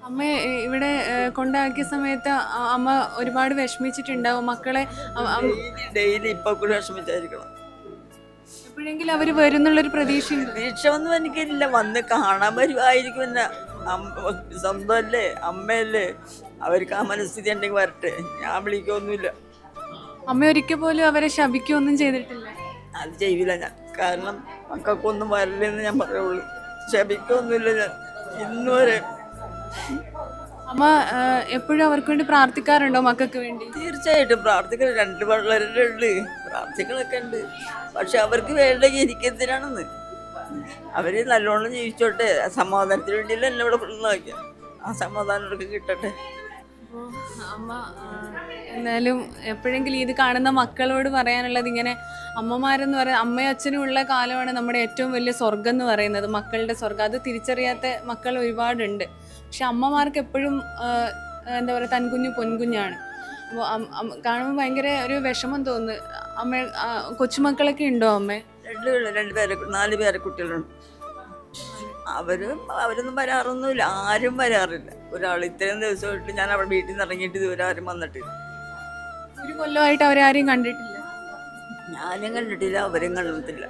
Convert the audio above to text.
അമ്മ ഇവിടെ കൊണ്ടാക്കിയ സമയത്ത് അമ്മ ഒരുപാട് വിഷമിച്ചിട്ടുണ്ടാവും മക്കളെ. ഡെയിലി ഇപ്പൊ കൂടെ വിഷമിച്ചായിരിക്കണം. എപ്പോഴെങ്കിലും അവര് വരുന്നുള്ളൊരു പ്രതീക്ഷയുണ്ട്. പ്രതീക്ഷ ഒന്നും എനിക്കില്ല, വന്ന് കാണാൻ വരുമായിരിക്കും എന്നെ. സ്വന്തമല്ലേ, അമ്മയല്ലേ, അവർക്ക് ആ മനസ്ഥിതി ഉണ്ടെങ്കിൽ വരട്ടെ, ഞാൻ വിളിക്കൊന്നുമില്ല. അമ്മ ഒരിക്കൽ പോലും അവരെ ശപിക്കുകയൊന്നും ചെയ്തിട്ടില്ല. അത് ചെയ്യില്ല ഞാൻ, കാരണം മക്കൾക്കൊന്നും വരില്ലെന്ന് ഞാൻ പറയുള്ളൂ. ക്ഷമിക്കൊന്നുമില്ല ഞാൻ ഇന്നുവരെ. അമ്മ എപ്പോഴും അവർക്ക് വേണ്ടി പ്രാർത്ഥിക്കാറുണ്ടോ, മക്കൾക്ക് വേണ്ടി? തീർച്ചയായിട്ടും പ്രാർത്ഥിക്കണം, രണ്ട് പിള്ളേരുടെ ഉണ്ട്, പ്രാർത്ഥികളൊക്കെ ഉണ്ട്. പക്ഷെ അവർക്ക് വേണ്ടെങ്കിൽ എനിക്കെന്തിനാണെന്ന്, അവര് നല്ലോണം ജീവിച്ചോട്ടെ, സമാധാനത്തിന് വേണ്ടിയല്ല എന്നെ ഇവിടെ പിള്ളേർക്ക്, ആ സമാധാനം അവർക്ക് കിട്ടട്ടെ. അപ്പോൾ അമ്മ എന്നാലും എപ്പോഴെങ്കിലും ഇത് കാണുന്ന മക്കളോട് പറയാനുള്ളത് ഇങ്ങനെ, അമ്മമാരെന്ന് പറയുന്നത് അമ്മയും അച്ഛനും ഉള്ള കാലമാണ് നമ്മുടെ ഏറ്റവും വലിയ സ്വർഗം എന്ന് പറയുന്നത്, മക്കളുടെ സ്വർഗം. അത് തിരിച്ചറിയാത്ത മക്കൾ ഒരുപാടുണ്ട്. പക്ഷെ അമ്മമാർക്ക് എപ്പോഴും എന്താ പറയുക, തൻകുഞ്ഞു പൊൻകുഞ്ഞാണ്. അപ്പോൾ കാണുമ്പോൾ ഭയങ്കര ഒരു വിഷമം തോന്നുന്നു. അമ്മ കൊച്ചുമക്കളൊക്കെ ഉണ്ടോ അമ്മേ? രണ്ട് പേരെ, 4 പേരെ കുട്ടികളുണ്ട്. അവരൊന്നും വരാറൊന്നുമില്ല, ആരും വരാറില്ല. ഒരാൾ ഇത്രയും ദിവസമായിട്ട് ഞാൻ അവിടെ വീട്ടിൽ നിന്ന് ഇറങ്ങിയിട്ട് ഇതുവരെ ആരും വന്നിട്ടില്ല. ഒരു കൊല്ലമായിട്ട് അവരാരെയും കണ്ടിട്ടില്ല. ഞാനും കണ്ടിട്ടില്ല, അവരും കണ്ടിട്ടില്ല.